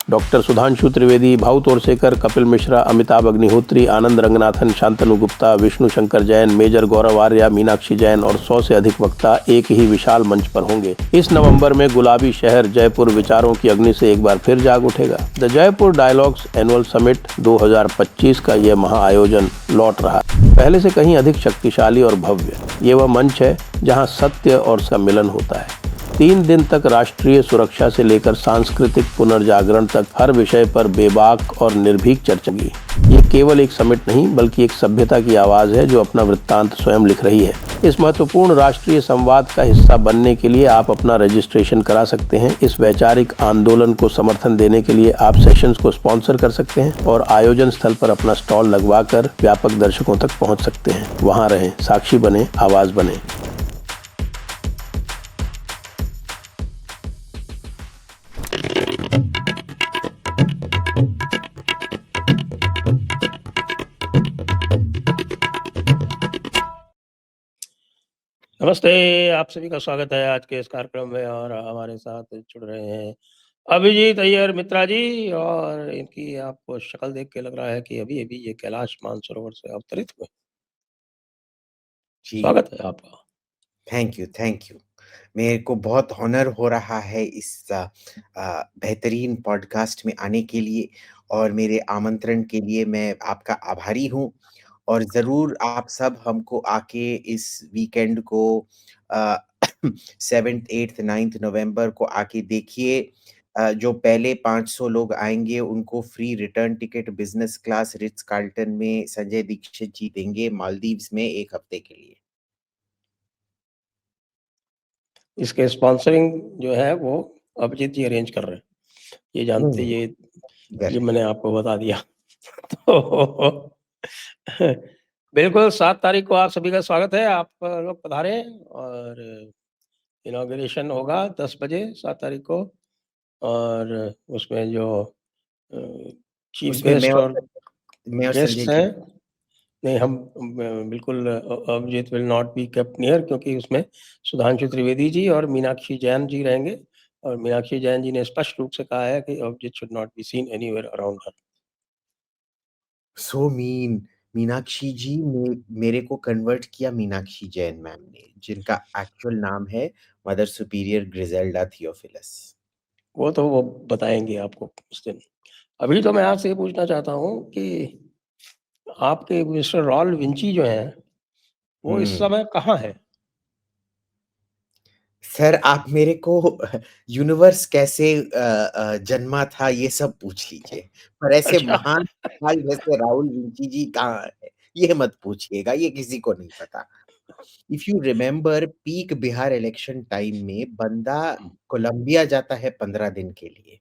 Doctor Sudhanshu Trivedi, Bhau Torsekar, Kapil Mishra, Amitabh Agnihotri, आनंद Ranganathan, Shantanu Gupta, Vishnu Shankar Jain, major गौरव आर्या, मीनाक्षी जैन और 100 से अधिक वक्ता एक ही विशाल मंच पर होंगे। इस नवंबर में गुलाबी शहर जयपुर विचारों की अग्नि से एक बार फिर जाग उठेगा। The Jaipur dialogues annual summit 2025 का यह महाआयोजन लौट रहा है, पहले से कहीं अधिक शक्तिशाली और भव्य। ये वह मंच है जहां सत्य और उसका मिलन होता है। 3 दिन तक राष्ट्रीय सुरक्षा से लेकर सांस्कृतिक पुनर्जागरण तक हर विषय पर बेबाक और निर्भीक चर्चा की। ये केवल एक समिट नहीं बल्कि एक सभ्यता की आवाज है जो अपना वृत्तांत स्वयं लिख रही है। इस महत्वपूर्ण राष्ट्रीय संवाद का हिस्सा बनने के लिए आप अपना रजिस्ट्रेशन करा सकते हैं। इस वैचारिक आंदोलन को समर्थन देने के लिए आप सेशंस को स्पॉन्सर कर सकते हैं और आयोजन स्थल पर अपना स्टॉल लगवाकर व्यापक दर्शकों तक पहुंच सकते हैं। वहां रहें, साक्षी बने, आवाज बने। नमस्ते, आप सभी का स्वागत है आज के इस कार्यक्रम में और हमारे साथ जुड़ रहे हैं अभिजीत अय्यर मित्रा जी। और इनकी आपको शक्ल देख के लग रहा है कि अभी-अभी ये कैलाश मानसरोवर से अवतरित हुए। जी, स्वागत है आपका। Thank you. मेरे को बहुत ऑनर हो रहा है इस बेहतरीन पॉडकास्ट में आने के लिए और मेरे आमंत्रण के लिए मैं आपका आभारी हूँ और ज़रूर आप सब हमको आके इस वीकेंड को 7th, 8th, 9th नवंबर को आके देखिए। जो पहले 500 लोग आएँगे उनको free return ticket business class Ritz Carlton में संजय दीक्षित जी देंगे मालदीव्स में 1 हफ्ते के लिए। इसके स्पॉन्सरिंग जो है वो अभिजीत जी अरेंज कर रहे हैं। ये जानते हुँ, ये करेक्ट। मैंने आपको बता दिया। तो बिल्कुल 7 तारीख को आप सभी का स्वागत है। आप लोग पधारें और इनॉग्रेशन होगा 10 बजे 7 तारीख को। और उसमें जो अ, चीफ उसमें गेस्ट और मैं और संजय गेस्ट्स जी। हैं, नहीं हम बिल्कुल Abhijit will not be kept near, क्योंकि उसमें सुधांशु त्रिवेदी जी और मीनाक्षी जैन जी रहेंगे। और मीनाक्षी जैन जी ने स्पष्ट रूप से कहा है कि Abhijeet should not be seen anywhere around her. So मीन मीनाक्षी जी ने मेरे को कन्वर्ट किया मीनाक्षी जैन मैम ने, जिनका एक्चुअल नाम है मदर सुपीरियर ग्रिजेल्डा थियोफिलस। वो बताएंगे आपको उस दिन। अभी तो मैं आपसे ये पूछना चाहता हूँ कि आपके मिस्टर रॉल विंची जो हैं, वो इस हुँ। समय कहाँ है? सर आप मेरे को यूनिवर्स कैसे जन्मा था ये सब पूछ लीजिए। पर ऐसे अच्छा। महान सवाल जैसे राहुल विंची जी कहाँ है? ये मत पूछिएगा, ये किसी को नहीं पता। If you remember peak Bihar election time में बंदा हुँ, कोलंबिया जाता है 15 दिन के लिए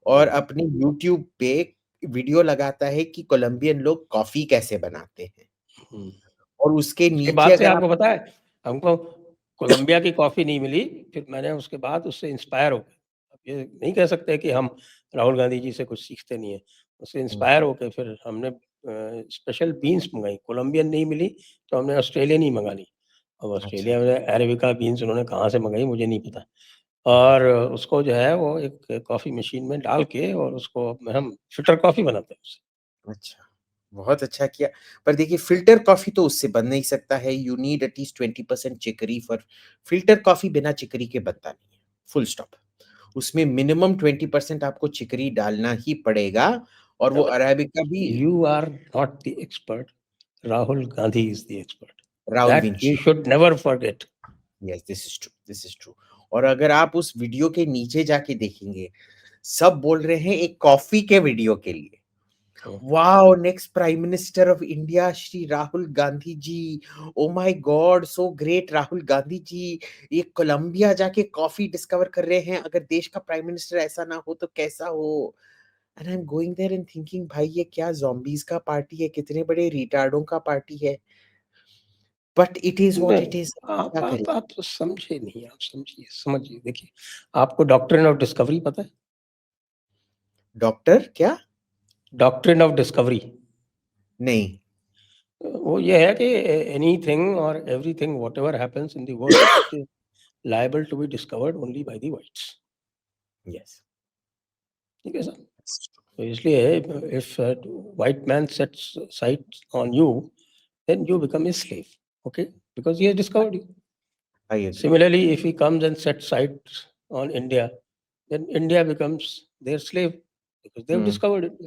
और हुँ, अपने यूट्यूब पे वीडियो लगाता है कि कोलंबियन लोग कॉफ़ी कैसे बनाते हैं हुँ। और उसके उसके नीचे बाद से अगर आप आपको पता है, हमको कोलंबिया की कॉफ़ी नहीं मिली, फिर मैंने उसके बाद उससे इंस्पायर हो गए। अब ये नहीं कह सकते कि हम राहुल गांधी जी से कुछ सीखते नहीं हैं। उससे हुँ, इंस्पायर होके फिर हमने स्पेशल बीन्स मँगाई, कोलंबियन नहीं मिली तो हमने ऑस्ट्रेलियन ही मँगा ली। अब अच्छा, ऑस्ट्रेलिया में अरेबिका बीन्स उन्होंने कहाँ से मँगाई मुझे नहीं पता। और उसको जो है वो एक कॉफ़ी मशीन में डाल के और उसको हम फ़िल्टर कॉफ़ी बनाते हैं उससे। अच्छा। बहुत अच्छा किया। पर देखिए फ़िल्टर कॉफ़ी तो उससे बन नहीं सकता है, you need at least 20% chicory for filter coffee बिना चिकरी के बनता नहीं है, फुल स्टॉप। उसमें मिनिमम 20% आपको चिकरी डालना ही पड़ेगा और वो अरेबिका भी You are not the expert. Rahul Gandhi is the expert. Raul That you Vinci. should never forget. Yes this is true और अगर आप उस वीडियो के नीचे जाके देखेंगे, सब बोल रहे हैं एक कॉफ़ी के वीडियो के लिए। Hmm, wow! Next prime minister of India Shri Rahul Gandhi ji. Oh my god! So great Rahul Gandhi ji. ये कोलंबिया जाके कॉफ़ी डिस्कवर कर रहे हैं। अगर देश का प्राइम मिनिस्टर ऐसा ना हो तो कैसा हो? And I am going there and thinking भाई ये क्या ज़ॉम्बीज़ का पार्टी है? कितने बड़े रिटार्डों का पार्टी है। But it is what it नहीं, इज़। आप क्या करें? आप आप समझे नहीं, आप समझिए। देखिए, आपको डॉक्ट्रिन ऑफ डिस्कवरी पता है? डॉक्टर क्या? डॉक्ट्रिन ऑफ डिस्कवरी नहीं। वो ये है कि एनीथिंग और everything whatever happens in the world, it is liable to be discovered only by the whites. Yes. ठीक है सर। तो इसलिए if white man sets sights on you, then you become a slave, okay, because he has discovered you. I agree. Similarly, if he comes and sets sights on India, then India becomes their slave because they have discovered it.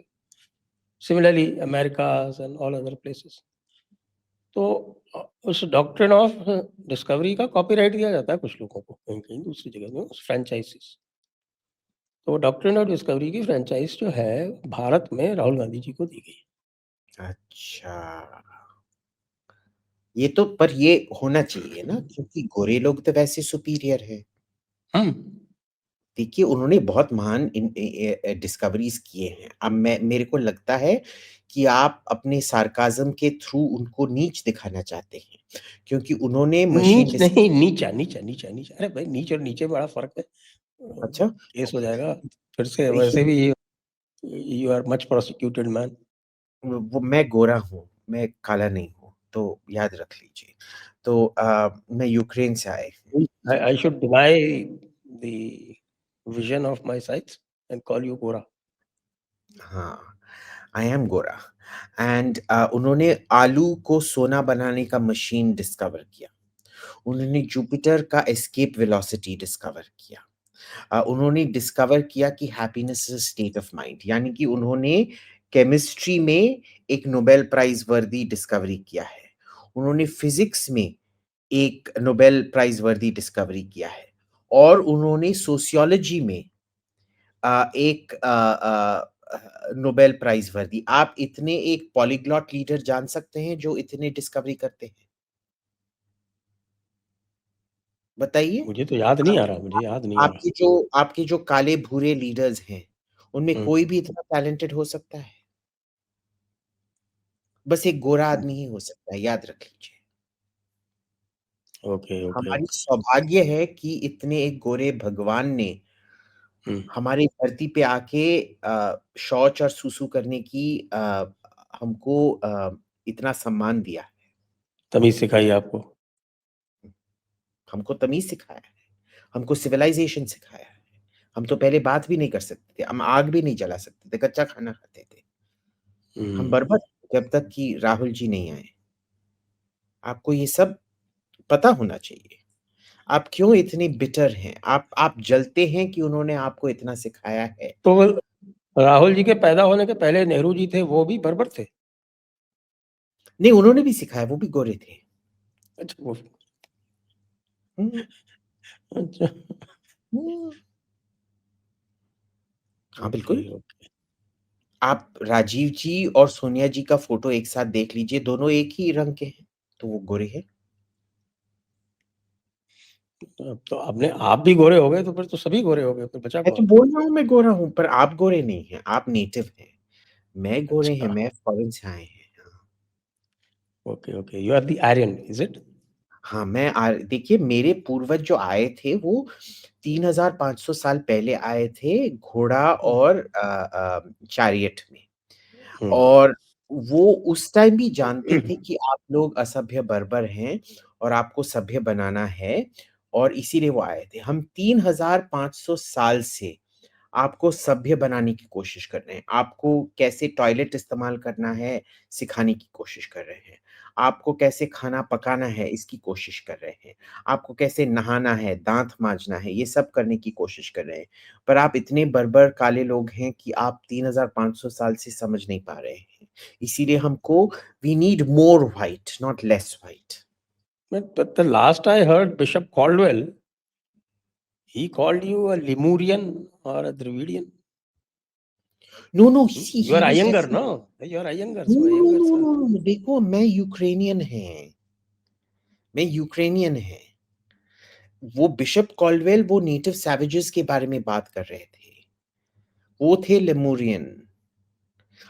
Similarly, Americas and all other places. तो उस doctrine of discovery का copyright दिया जाता है कुछ लोगों को कहीं कहीं दूसरी जगह में, उस फ्रेंचाइजीज। तो डॉक्ट्रिन ऑफ डिस्कवरी की फ्रेंचाइज जो है भारत में राहुल गांधी जी को दी गई। अच्छा, ये तो पर ये होना चाहिए ना, क्योंकि गोरे लोग तो वैसे सुपीरियर है। देखिए, उन्होंने बहुत महान डिस्कवरीज किए हैं। अब मेरे को लगता है कि आप अपने सार्काज्म के थ्रू उनको नीच दिखाना चाहते हैं, क्योंकि उन्होंने मशीन नीच नहीं, नीचा नीचा नीचा नीचा। अरे भाई, नीच और नीचे बड़ा फर्क है। अच्छा, केस हो जाएगा फिर से। वैसे भी you are much prosecuted man. वो मैं गोरा हूँ, मैं काला नहीं हूँ, तो याद रख लीजिए। तो मैं यूक्रेन से आए हूँ। I should deny the vision of my sights and call you Gora. हाँ, आई एम गोरा। एंड उन्होंने आलू को सोना बनाने का मशीन डिस्कवर किया। उन्होंने जुपिटर का एस्केप वेलोसिटी डिस्कवर किया। उन्होंने डिस्कवर किया कि happiness is a state of mind, यानी कि उन्होंने केमिस्ट्री में एक नोबेल प्राइज वर्दी डिस्कवरी किया है। उन्होंने फिजिक्स में एक नोबेल प्राइज वर्दी डिस्कवरी किया है, और उन्होंने सोशियोलॉजी में एक नोबेल प्राइज वर्दी। आप इतने एक पॉलीग्लॉट लीडर जान सकते हैं जो इतने डिस्कवरी करते हैं? बताइए। मुझे तो याद नहीं आ रहा, मुझे याद नहीं आ रहा। आपके जो काले भूरे लीडर्स हैं, उनमें कोई भी इतना टैलेंटेड हो सकता है? बस एक गोरा आदमी ही हो सकता है, याद रख लीजिए। ओके ओके हमारी ओके। सौभाग्य है कि इतने एक गोरे भगवान ने हमारी धरती पे आके शौच और सुसु करने की हमको इतना सम्मान दिया है। तमीज सिखाई आपको। हमको तमीज़ सिखाया है, हमको सिविलाइज़ेशन सिखाया है। हम तो पहले बात भी नहीं कर सकते थे, हम आग भी नहीं जला सकते थे, कच्चा खाना खाते थे। हम बर्बाद जब तक कि राहुल जी नहीं आए। आपको ये सब पता होना चाहिए। आप क्यों इतने बिटर हैं? आप जलते हैं कि उन्होंने आपको इतना सिखाया है। तो राहुल जी के पैदा होने के पहले नेहरू जी थे, वो भी बर्बर थे? नहीं, उन्होंने भी सिखाया, वो भी गोरे थे। अच्छा वो। हुँ, अच्छा। हुँ। हाँ, ओके बिल्कुल। ओके। आप राजीव जी और सोनिया जी का फ़ोटो एक साथ देख लीजिए, दोनों एक ही रंग के हैं, तो वो गोरे हैं। अब तो आपने, आप भी गोरे हो गए, तो फिर तो सभी गोरे हो गए, फिर बचा मैं तो कौन? बोल रहा हूँ मैं गोरा हूँ, पर आप गोरे नहीं हैं, आप नेटिव हैं। मैं गोरे हैं, अच्छा। मैं फ़ॉरेन से आए हैं। हाँ। Okay okay, you are the Aryan, is it? हाँ, देखिए, मेरे पूर्वज जो आए थे वो 3500 साल पहले आए थे घोड़ा और चैरियट में। और वो उस टाइम भी जानते थे कि आप लोग असभ्य बर्बर हैं और आपको सभ्य बनाना है, और इसीलिए वो आए थे। हम 3500 साल से आपको सभ्य बनाने की कोशिश कर रहे हैं। आपको कैसे टॉयलेट इस्तेमाल करना है, सिखाने की कोशिश कर रहे हैं। आपको कैसे खाना पकाना है, इसकी कोशिश कर रहे हैं। आपको कैसे नहाना है, दाँत माँजना है, ये सब करने की कोशिश कर रहे हैं। पर आप इतने बर्बर काले लोग हैं कि आप 3500 साल से समझ नहीं पा रहे हैं। इसीलिए हमको we need more white, not less white. But the last I heard, Bishop Caldwell, he called you a Lemurian or a Dravidian. No, no, see You he are was Iyengar, referring. no? You are Iyengar, no, so no, Iyengars no, are. No, no, देखो, मैं Ukrainian हैं। मैं Ukrainian हैं। वो Bishop Caldwell वो native savages के बारे में बात कर रहे थे। वो थे लेमुरियन।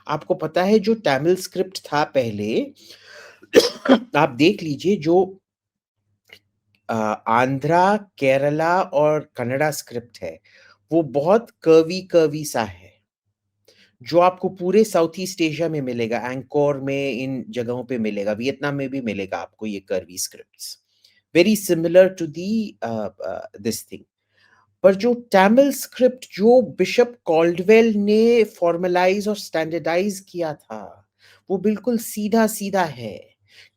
आपको पता है जो तमिल स्क्रिप्ट था पहले, आप देख लीजिए जो आंध्रा, केरला और कन्नड़ा स्क्रिप्ट है, वो बहुत कर्वी सा है, जो आपको पूरे साउथ ईस्ट एशिया में मिलेगा, एंकोर में, इन जगहों पे मिलेगा, वियतनाम में भी मिलेगा आपको ये curvy scripts. Very similar to the this thing. पर जो तमिल स्क्रिप्ट जो बिशप कॉल्डवेल ने फॉर्मलाइज और स्टैंडर्डाइज किया था, वो बिल्कुल सीधा-सीधा है।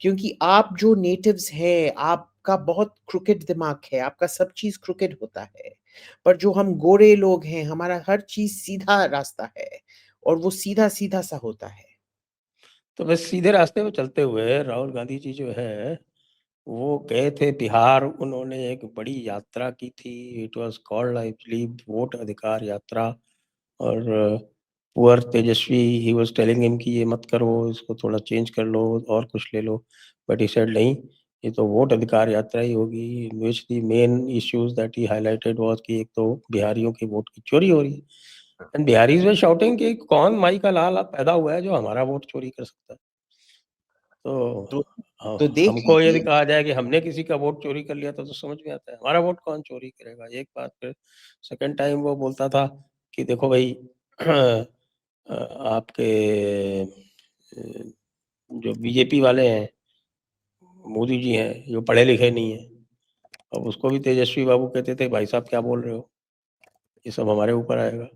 क्योंकि आप जो नेटिव्स हैं, आपका बहुत क्रूकेड दिमाग है, आपका सब चीज़ क्रूकेड होता है। पर जो हम गोरे लोग हैं, हमारा हर चीज़ सीधा रास्ता है और वो सीधा-सीधा सा होता है। तो बस सीधे रास्ते पे चलते हुए राहुल गांधी जी जो है, वो गए थे बिहार, उन्होंने एक बड़ी यात्रा की थी। It was called I believe vote अधिकार यात्रा। और poor Tejashwi he was telling him कि ये मत करो, इसको थोड़ा चेंज कर लो और कुछ ले लो। बट ही सेड नहीं, ये तो वोट अधिकार यात्रा ही होगी। In which the main issues that he highlighted was कि एक तो बिहारियों की वोट की चोरी हो रही है। एंड बिहारीज़ वर शाउटिंग कि कौन माई का लाल अब पैदा हुआ है जो हमारा वोट चोरी कर सकता है। तो तो तो देख हमको यदि लीजिए। कहा जाए कि हमने किसी का वोट चोरी कर लिया था तो समझ में आता है, हमारा वोट कौन चोरी करेगा? एक बात। फिर सेकंड टाइम वो बोलता था कि देखो भई आपके जो बीजेपी वाले हैं, मोदी जी हैं, जो पढ़े लिखे नहीं हैं। अब उसको भी तेजस्वी बाबू कहते थे, भाई साहब क्या बोल रहे हो? ये सब हमारे ऊपर आएगा।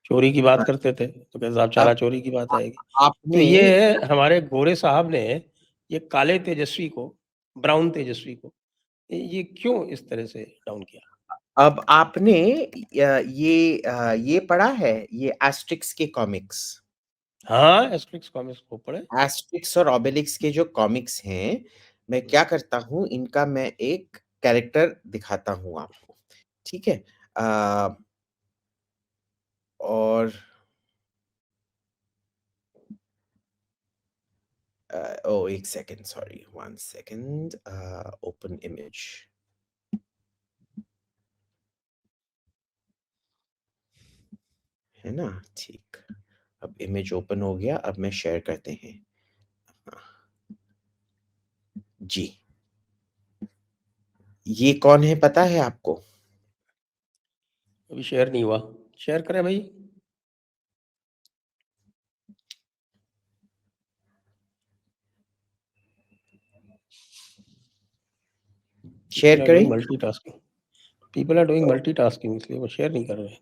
चोरी की बात करते थे, तो कहते साहब अब चारा चोरी की बात आ आएगी। तो आपने ये हमारे गोरे साहब ने ये काले तेजस्वी को, ब्राउन तेजस्वी को, ये क्यों इस तरह से डाउन किया? अब आपने ये पढ़ा है, ये एस्टेरिक्स के कॉमिक्स? हाँ, एस्टेरिक्स कॉमिक्स खूब पढ़े। एस्टेरिक्स और ओबेलिक्स के जो कॉमिक्स हैं, मैं हुँ, क्या करता हूँ, इनका मैं एक कैरेक्टर दिखाता हूँ आपको, ठीक है? अ, और ओह! 1 second, sorry, 1 second, open image. है ना? ठीक। अब इमेज ओपन हो गया, अब मैं शेयर करते हैं। हाँ, जी। ये कौन है पता है आपको? अभी शेयर नहीं हुआ। शेयर करें भई? शेयर पीपल आर करें? Doing multitasking. People are doing multitasking, इसलिए वो शेयर नहीं कर रहे हैं।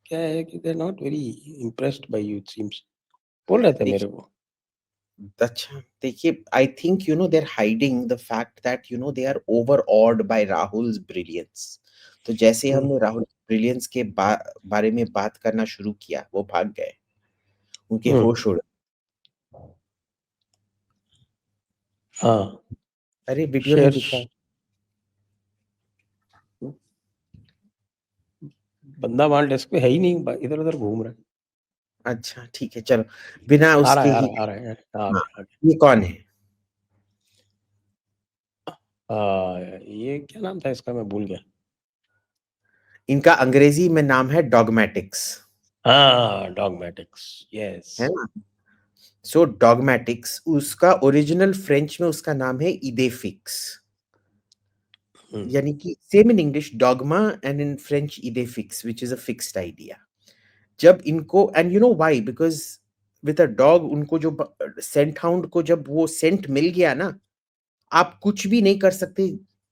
क्या है कि they are not very impressed by you it seems. बोल रहे थे मेरे देखिए, को। अच्छा, देखिए, I think they are hiding the fact that they are overawed by Rahul's brilliance. तो जैसे हुँ, हमने राहुल ब्रिलियंस के बारे में बात करना शुरू किया, वो भाग गए। उनके हुँ, होश उड़ हाँ, अरे! वीडियो नहीं शेयर दिख रहा। बंदा वहाँ डेस्क पे है ही नहीं, ब इधर-उधर घूम रहा है। अच्छा, ठीक है, चलो, बिना आ रहा उसके है, आ ही। रहा है, आ रहा है, आ हाँ, गया, आ गया। ये कौन है? ये क्या नाम था इसका, मैं भूल गया। इनका अंग्रेजी में नाम है डॉगमैटिक्स, हाँ, डॉगमैटिक्स, यस। है ना? सो डॉगमैटिक्स, उसका ओरिजिनल फ्रेंच में उसका नाम है इदेफिक्स। हुँ, यानी कि same in English dogma and in French idee fixe which is a fixed idea. जब इनको and why? Because with a dog उनको जो सेंट हाउंड को जब वो सेंट मिल गया ना, आप कुछ भी नहीं कर सकते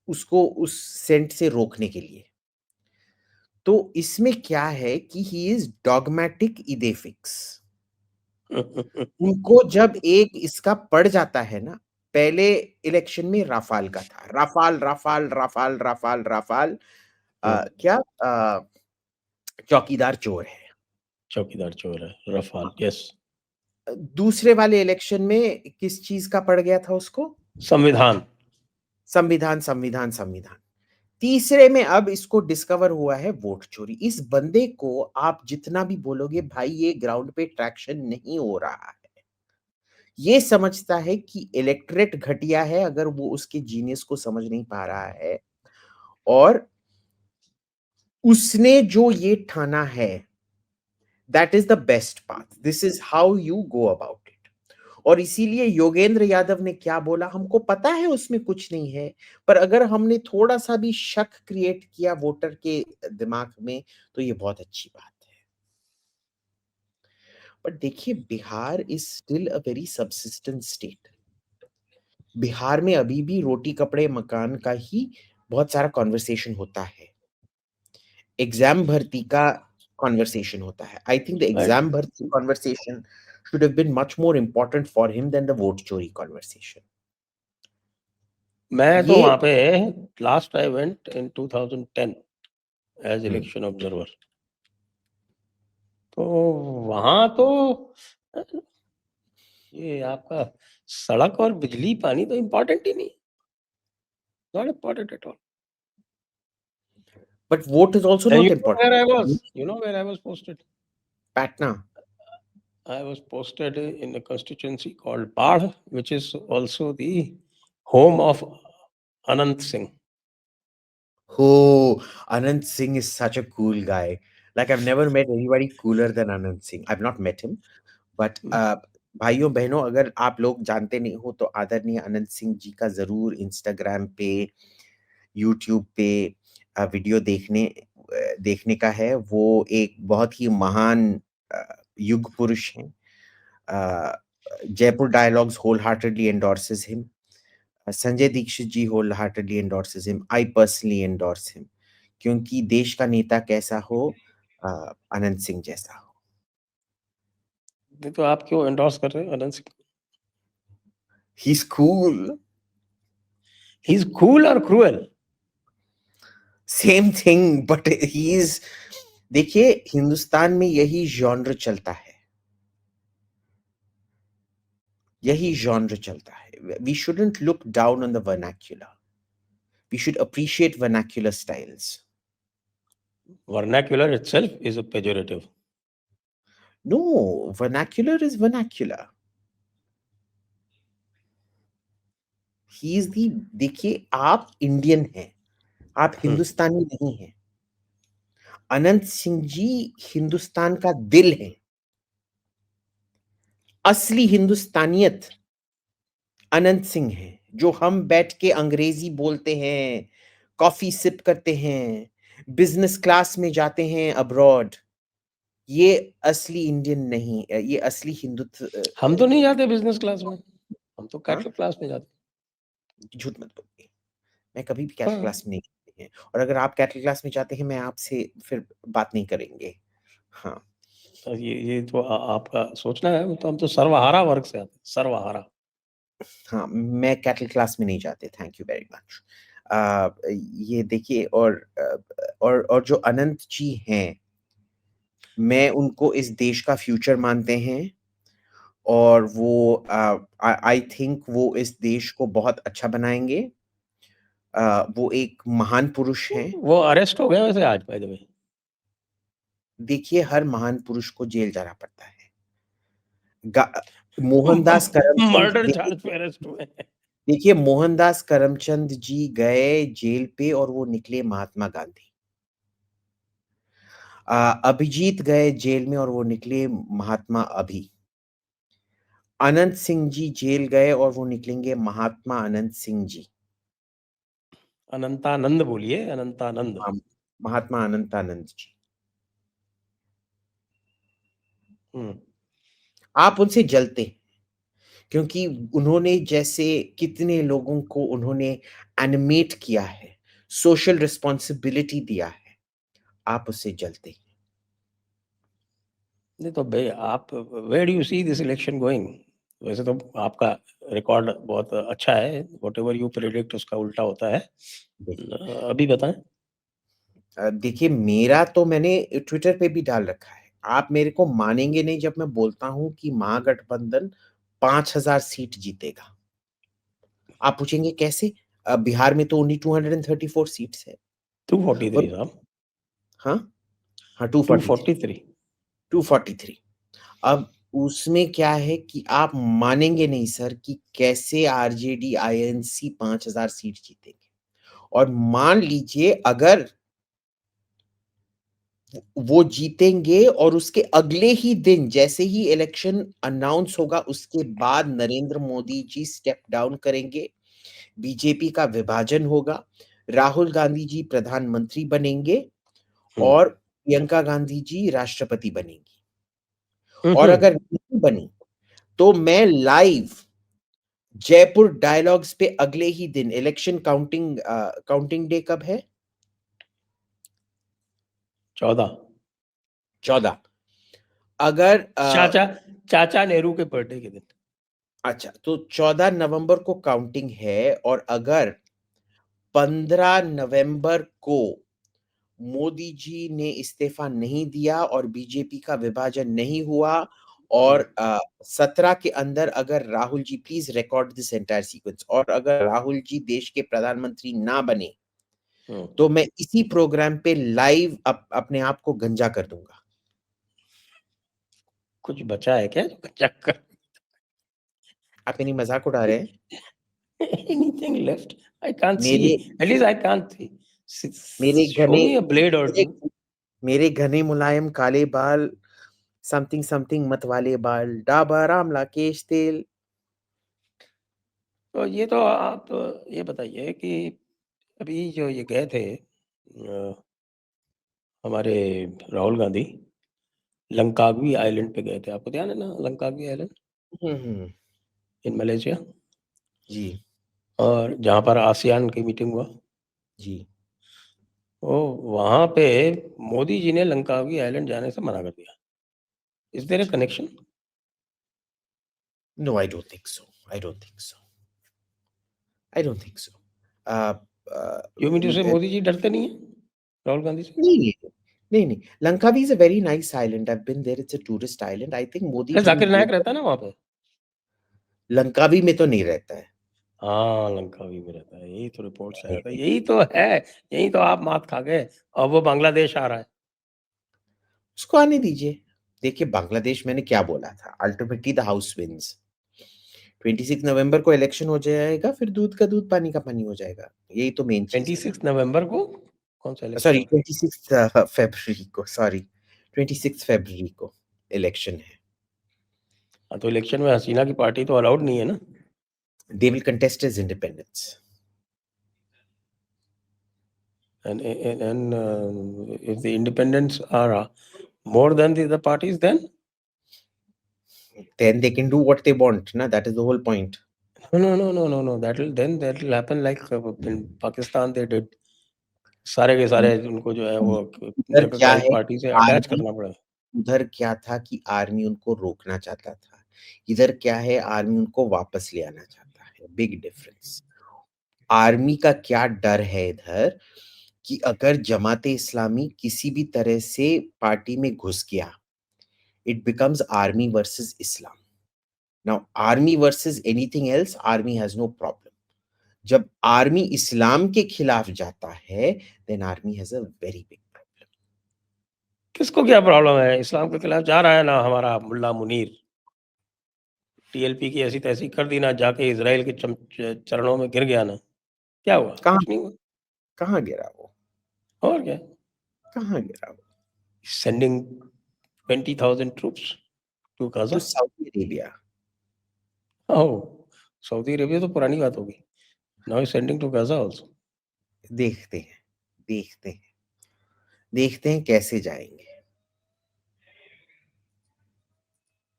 उसको उस सेंट से रोकने के लिए। तो इसमें क्या है कि ही इज़ डॉगमैटिक इदेफिक्स। उनको जब एक इसका पड़ जाता है ना, पहले इलेक्शन में राफाल का था। Rafale, Rafale, Rafale, Rafale, Rafale, हुँ, क्या चौकीदार चोर है। चौकीदार चोर है, रफ़ाल, यस। दूसरे वाले इलेक्शन में किस चीज़ का पड़ गया था उसको? संविधान। संविधान, संविधान, संविधान। तीसरे में अब इसको डिस्कवर हुआ है वोट चोरी। इस बंदे को आप जितना भी बोलोगे भाई ये ग्राउंड पे ट्रैक्शन नहीं हो रहा है। ये समझता है कि इलेक्टोरेट घटिया है अगर वो उसके जीनियस को समझ नहीं पा रहा है और उसने जो ये ठाना है that is the best path. This is how you go about it. और इसीलिए योगेंद्र यादव ने क्या बोला हमको पता है उसमें कुछ नहीं है, पर अगर हमने थोड़ा-सा भी शक क्रिएट किया वोटर के दिमाग में तो ये बहुत अच्छी बात है। बट देखिए Bihar is still a very subsistent state. Bihar में अभी भी रोटी, कपड़े, मकान का ही बहुत सारा कन्वर्सेशन होता है। एग्जाम भर्ती का कॉन्वर्सेशन होता है. आई थिंक द एग्जाम भर्ती conversation should have been much more important for him than the vote चोरी conversation. मैं तो ये वहां पे last I went in 2010 as election observer. तो वहां तो ये आपका सड़क और बिजली पानी तो इम्पोर्टेंट ही नहीं, not important at all. but vote is also And not you know important. where I was? You know where I was posted? Patna. I was posted in a constituency called Badh, which is also the home of Anant Singh. Oh, Anand Singh is such a cool guy. Like I've never met anybody cooler than Anand Singh. I've not met him, but भाइयों बहनों अगर आप लोग जानते नहीं हो तो आदरणीय अनंत सिंह जी का जरूर इंस्टाग्राम पे, यूट्यूब पे वीडियो देखने का है. वो एक बहुत ही महान युग पुरुष हैं. Jaipur Dialogues wholeheartedly endorses him. Sanjay Dikshit ji wholeheartedly endorses him. I personally endorse him क्योंकि देश का नेता कैसा हो, अनंत सिंह जैसा हो. नहीं तो आप क्यों एंडोर्स कर रहे हैं Anant Singh? He's cool. He's cool or cruel? Same thing, but he's देखिए हिंदुस्तान में यही जॉनर चलता है. यही जॉनर चलता है. We shouldn't look down on the vernacular. We should appreciate vernacular styles. Vernacular itself is a pejorative. No, vernacular is vernacular. He is the देखिए आप इंडियन हैं, आप हिंदुस्तानी नहीं हैं. अनंत सिंह जी हिंदुस्तान का दिल है. असली हिंदुस्तानियत अनंत सिंह है. जो हम बैठ के अंग्रेजी बोलते हैं, कॉफी सिप करते हैं, बिजनेस क्लास में जाते हैं अब्रॉड, ये असली इंडियन नहीं, ये असली हिंदुत्व. हम तो नहीं जाते बिजनेस क्लास में, हम तो कैटल क्लास में जाते. झूठ मत बोलिए. मैं कभी भी कैटल क्लास में नहीं जाते हैं. और अगर आप कैटल क्लास में जाते हैं मैं आपसे फिर बात नहीं करेंगे. हाँ, तो ये तो आपका सोचना है. तो हम तो सर्वहारा वर्ग से आते हैं, सर्वहारा. हाँ, मैं कैटल क्लास में नहीं जाते. Thank you very much. ये देखिए और जो अनंत जी हैं, मैं उनको इस देश का फ्यूचर मानते हैं. और वो आई थिंक वो इस देश को बहुत अच्छा बनाएंगे. वो एक महान पुरुष हैं. वो अरेस्ट हो गए वैसे आज, बाय द वे. देखिए हर महान पुरुष को जेल जाना पड़ता है. मोहनदास करमचंद मर्डर चार्ज पे अरेस्ट हुए. देखिए मोहनदास करमचंद जी गए जेल पे और वो निकले महात्मा गांधी. अभिजीत गए जेल में और वो निकले महात्मा अभी. अनंत सिंह जी जेल गए और वो निकलेंगे महात्मा अनंत सिंह जी. अनंतानंद बोलिए, अनंतानंद. महात्मा अनंतानंद जी. आप उनसे जलते हैं क्योंकि उन्होंने जैसे कितने लोगों को उन्होंने एनिमेट किया है, सोशल रिस्पॉन्सिबिलिटी दिया है. आप उससे जलते हैं. नहीं तो भाई आप, where do you see this election going? वैसे तो आपका रिकॉर्ड बहुत अच्छा है. व्हाटएवर यू प्रेडिक्ट उसका उल्टा होता है. अभी बताएं. देखिए मेरा तो मैंने ट्विटर पे भी डाल रखा है. आप मेरे को मानेंगे नहीं जब मैं बोलता हूं कि महागठबंधन 5,000 सीट जीतेगा. आप पूछेंगे कैसे? बिहार में तो ओनली 234 सीट्स है. 243 साहब. हाँ हाँ 243. 243. अब उसमें क्या है कि आप मानेंगे नहीं सर कि कैसे आरजेडी आईएनसी 5,000 सीट जीतेंगे. और मान लीजिए अगर वो जीतेंगे और उसके अगले ही दिन जैसे ही इलेक्शन अनाउंस होगा उसके बाद नरेंद्र मोदी जी स्टेप डाउन करेंगे, बीजेपी का विभाजन होगा, राहुल गांधी जी प्रधानमंत्री बनेंगे और प्रियंका गांधी जी राष्ट्रपति बनेंगी. और अगर नहीं बनी तो मैं लाइव जयपुर डायलॉग्स पे अगले ही दिन इलेक्शन काउंटिंग डे कब है? 14। 14। अगर चाचा चाचा नेहरू के बर्थडे के दिन। अच्छा, तो 14 नवंबर को काउंटिंग है, और अगर 15 नवंबर को मोदी जी ने इस्तीफा नहीं दिया और बीजेपी का विभाजन नहीं हुआ, और 17 के अंदर अगर Rahul ji, please record this entire sequence, और अगर राहुल जी देश के प्रधानमंत्री ना बने, तो मैं इसी प्रोग्राम पे लाइव अपने आप को गंजा कर दूंगा। कुछ बचा है क्या चक्कर? आप मेरी मजाक उड़ा रहे हैं? Anything left? I can't मेरे see. At least I can't see. मेरे Show घने me a blade or मेरे two. मेरे घने मुलायम काले बाल, समथिंग समथिंग मत वाले बाल, डाबर आमला केश तेल। तो ये तो आप ये बताइए कि अभी जो ये गए थे हमारे राहुल गांधी लंकावी आइलैंड पे गए थे, आपको ध्यान है ना? Langkawi island hmm. In Malaysia, जी और जहाँ पर आसियान की मीटिंग हुआ, जी। वो वहाँ पे मोदी जी ने लंकावी आइलैंड जाने से मना कर दिया। Is there a connection? No, I don't think so. I don't think so. I don't think so. You mean to say Modi जी डरते नहीं है राहुल गांधी से? नहीं नहीं नहीं नहीं, Langkawi is a very nice island. I've been there. It's a tourist island. I think Modi अरे ji ने जाकिर नायक रहता बोला, है ना वहाँ पे? लंकावी में तो नहीं रहता है। हाँ, लंकावी में रहता है, यही तो रिपोर्ट से आया था, यही तो है, यही तो आप मात खा गए। अब वो बांग्लादेश आ रहा है। उसको आने दीजिए। देखिए, बांग्लादेश मैंने क्या बोला था, अल्टीमेटली द हाउस विंस। 26 नवंबर को इलेक्शन हो जाएगा, फिर दूध का दूध पानी का पानी हो जाएगा। यही तो मेन चीज है ना। 26 नवंबर को कौन सा इलेक्शन सॉरी, है? 26 फरवरी को, सॉरी 26 फरवरी को इलेक्शन है। हाँ, तो इलेक्शन में हसीना की पार्टी तो अलाउड नहीं है ना? They will contest as independents. And if the independents are more than the other parties, then Then they can do what they want, na, that is the whole point. no. That will happen like in Pakistan they did. सारे के सारे उनको जो है वो उधर क्या एक है, पार्टी से अटैच आर्मी, करना पड़ा। उधर क्या था कि आर्मी उनको रोकना चाहता था, इधर क्या है, आर्मी उनको वापस ले आना चाहता है। Big difference. आर्मी का क्या डर है इधर, कि अगर जमाते इस्लामी किसी भी तरह से पार्टी में घुस गया, it becomes army versus Islam. Now army versus anything else, army has no problem. जब आर्मी इस्लाम के खिलाफ जाता है, then army has a very big problem. किसको क्या प्रॉब्लम है? इस्लाम के खिलाफ जा रहा है ना हमारा मुल्ला मुनीर, टीएलपी की ऐसी तैसी कर दी ना, जाके इजराइल के चरणों में गिर गया ना, क्या हुआ? कहाँ कुछ नहीं हुआ। कहाँ गिरा वो? और क्या? कहाँ गिरा वो? Sending 20,000 troops to to Gaza. Saudi Arabia. Oh, Saudi Arabia तो पुरानी बात होगी। Now sending to Gaza also. देखते हैं, देखते हैं, देखते हैं कैसे जाएंगे।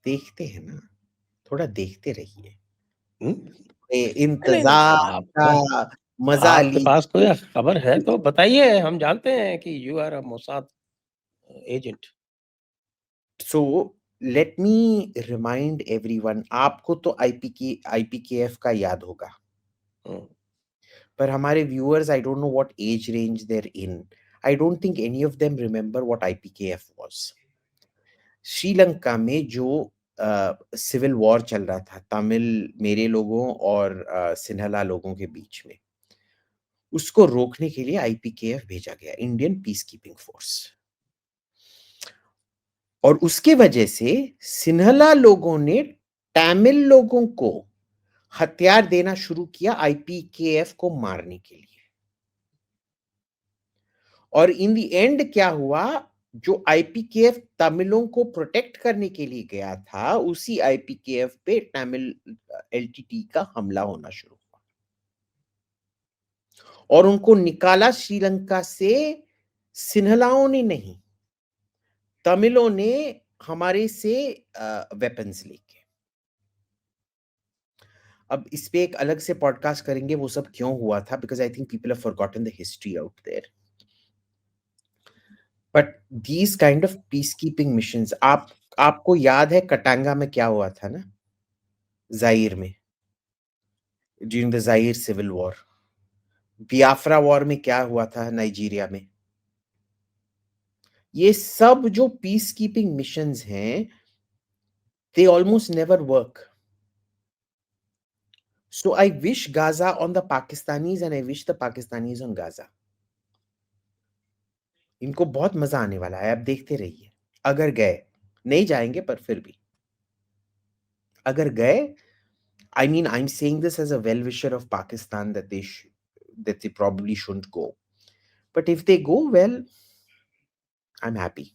देखते हैं ना, थोड़ा देखते रहिए। नहीं, इंतजार आप का मजा आपके पास कोई लीजिए। खबर है तो बताइए, हम जानते हैं कि you are a Mossad agent. So let me remind everyone, आपको तो आईपीकेएफ का याद होगा, पर हमारे viewers, I don't know what age range there in. I don't think any of them remember what IPKF was. Sri Lanka में जो सिविल वॉर चल रहा था तमिल मेरे लोगों और सिन्हला लोगों के बीच में, उसको रोकने के लिए आईपीकेएफ भेजा गया, इंडियन पीस कीपिंग फोर्स। और उसके वजह से सिन्हला लोगों ने तमिल लोगों को हथियार देना शुरू किया आईपीकेएफ को मारने के लिए। और इन द एंड क्या हुआ, जो आईपीकेएफ तमिलों को प्रोटेक्ट करने के लिए गया था, उसी आईपीकेएफ पे तमिल एलटीटी का हमला होना शुरू हुआ और उनको निकाला श्रीलंका से। सिन्हलाओं ने नहीं, तमिलों ने हमारे से वेपन्स लेके। अब इस पे एक अलग से पॉडकास्ट करेंगे, वो सब क्यों हुआ था, because I think people have forgotten the history out there. But these kind of peace keeping missions, आपको याद है कटांगा में क्या हुआ था ना, जाहिर में, ड्यूरिंग द जाहिर सिविल वॉर, बियाफ्रा वॉर में क्या हुआ था नाइजीरिया में। ये सब जो पीस कीपिंग मिशंस हैं, they almost never work. So I wish Gaza on the Pakistanis and I wish the Pakistanis on Gaza. इनको बहुत मजा आने वाला है, आप देखते रहिए। अगर गए, नहीं जाएंगे पर फिर भी अगर गए, I mean, I'm saying this as a well-wisher of Pakistan that they probably shouldn't go. But if they go, well, I'm happy.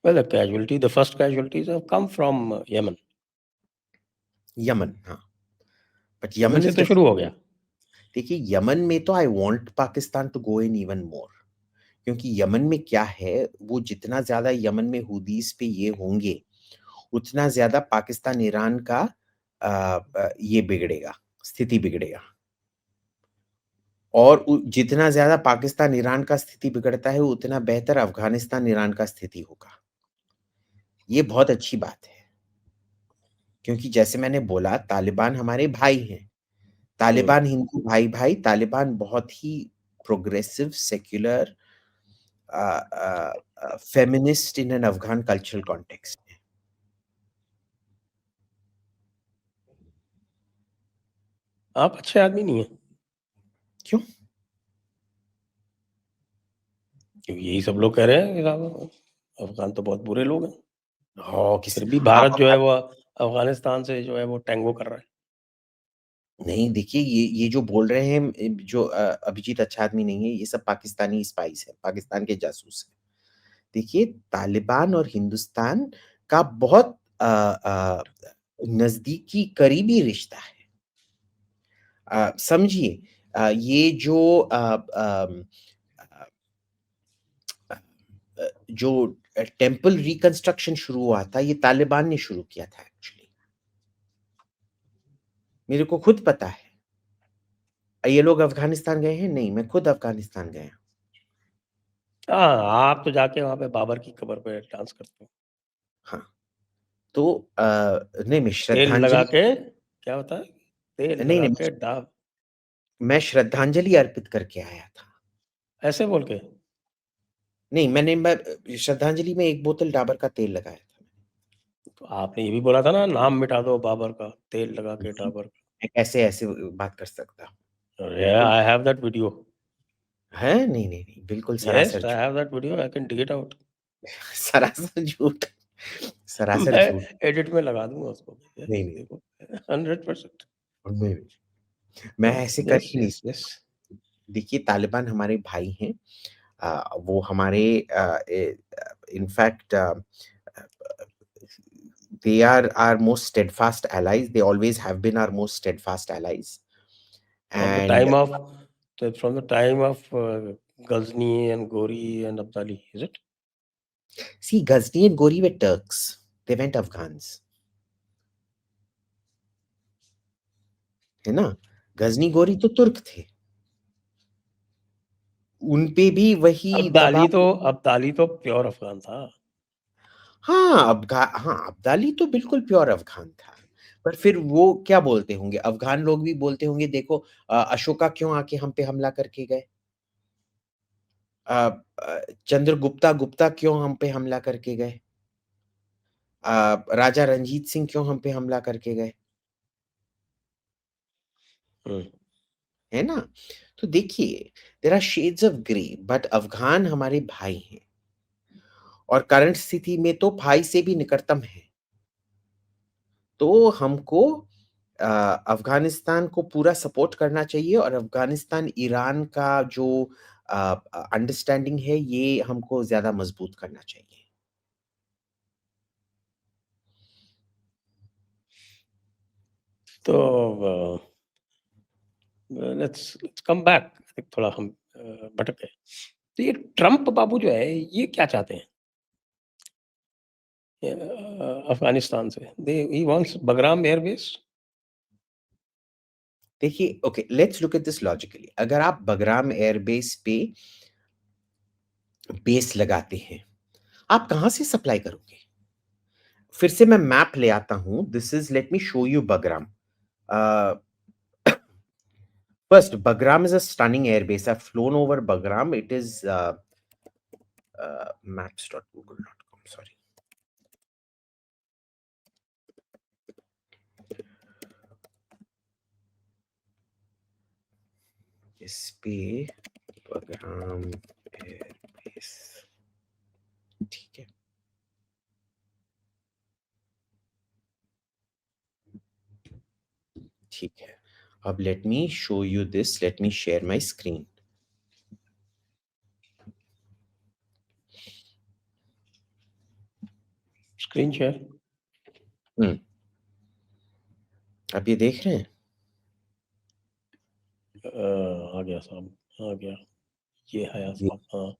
Well, the first casualties have come from Yemen. यमन, हाँ, बट यमन यमन से इज तो शुरू हो गया। देखिए, यमन में तो I want Pakistan to go in even more, क्योंकि यमन में क्या है, वो जितना ज्यादा यमन में हुदीस पे ये होंगे, उतना ज्यादा पाकिस्तान ईरान का ये बिगड़ेगा, स्थिति बिगड़ेगा। और जितना ज्यादा पाकिस्तान ईरान का स्थिति बिगड़ता है, उतना बेहतर अफगानिस्तान ईरान का स्थिति होगा। ये बहुत अच्छी बात है, क्योंकि जैसे मैंने बोला, तालिबान हमारे भाई हैं, तालिबान हिंदू भाई भाई, तालिबान बहुत ही progressive, secular, feminist in an Afghan cultural context है। आप अच्छे आदमी नहीं है। क्यों? क्योंकि यही सब लोग कह रहे हैं कि साहब अफगान तो बहुत बुरे लोग हैं, किस फिर भी आप भारत जो है वो अफगानिस्तान से जो है वो टैंगो कर रहा है। नहीं, देखिए, ये जो बोल रहे हैं, जो अभिजीत अच्छा आदमी नहीं है, ये सब पाकिस्तानी स्पाइस है, पाकिस्तान के जासूस है। देखिए, तालिबान और हिंदुस्तान का बहुत नजदीकी करीबी रिश्ता है। समझिए, ये जो जो टेम्पल रिकंस्ट्रक्शन शुरू हुआ था, ये तालिबान ने शुरू किया था एक्चुअली। मेरे को खुद पता है। ये लोग अफगानिस्तान गए हैं? नहीं, मैं खुद अफगानिस्तान गया। हाँ, आप तो जाके वहाँ पे बाबर की कब्र पे डांस करते हो। हाँ, तो नहीं, मैं तेल लगा श्रद्धांजलि के, क्या होता है? तेल नहीं, लगा नहीं, के डाब, मैं श्रद्धांजलि अर्पित करके आया था। ऐसे बोल के? नहीं, मैं श्रद्धांजलि में 1 बोतल डाबर का तेल लगाया था। तो आपने ये भी बोला था ना, नाम मिटा दो बाबर का, तेल लगा के डाबर का। मैं कैसे ऐसे बात कर सकता हूँ? I have that video. है? नहीं, नहीं, नहीं, बिल्कुल यस, सरासर आई झूठ। Have that video, I can dig it out. सरासर झूठ, सरासर मैं झूठ। एडिट में लगा दूंगा उसको। नहीं, नहीं, देखो, 100%। नहीं, मैं ऐसे कर यस ही नहीं यस यस। सकता। देखिए, तालिबान हमारे भाई हैं। वो हमारे in fact they are our most steadfast allies. They always have been our most steadfast allies. From the And time of Ghazni and Gori and Abdali, is it? see, Ghazni and Gori were Turks. They went Afghans. है ना? गजनी गोरी तो तुर्क थे। उन पे भी वही दबाव। अब्दाली तो प्योर अफगान था। हाँ, अब्दाली तो बिल्कुल प्योर अफगान था। पर फिर वो क्या बोलते होंगे, अफगान लोग भी बोलते होंगे, देखो अशोका क्यों आके हम पे हमला करके गए? चंद्रगुप्ता गुप्ता क्यों हम पे हमला करके गए? राजा रंजीत सिंह क्यों हम पे हमला करके गए? है ना? तो देखिए, there are shades of grey, but Afghan हमारे भाई हैं, और करंट स्थिति में तो भाई से भी निकटतम है। तो हमको अफगानिस्तान को पूरा सपोर्ट करना चाहिए, और अफगानिस्तान ईरान का जो अंडरस्टैंडिंग है, ये हमको ज्यादा मजबूत करना चाहिए। तो लेट्स कम बैक। थोड़ा हम भटक गए। तो ये ट्रम्प बाबू जो है, ये क्या चाहते हैं अफगानिस्तान से? He wants Bagram airbase. देखिए, okay, let's look at this logically. अगर आप बगराम एयरबेस पे बेस लगाते हैं, आप कहां से सप्लाई करोगे? फिर से मैं मैप ले आता हूं. This is, let me show you Bagram. First, Bagram is a stunning airbase. I've flown over Bagram. It is maps.google.com. Sorry. इस पे Bagram airbase. ठीक है. ठीक है. अब let me show you this. Let me share my screen. Screen share. आप ये देख रहे हैं? आ गया साहब, आ गया, ये है साहब. हाँ,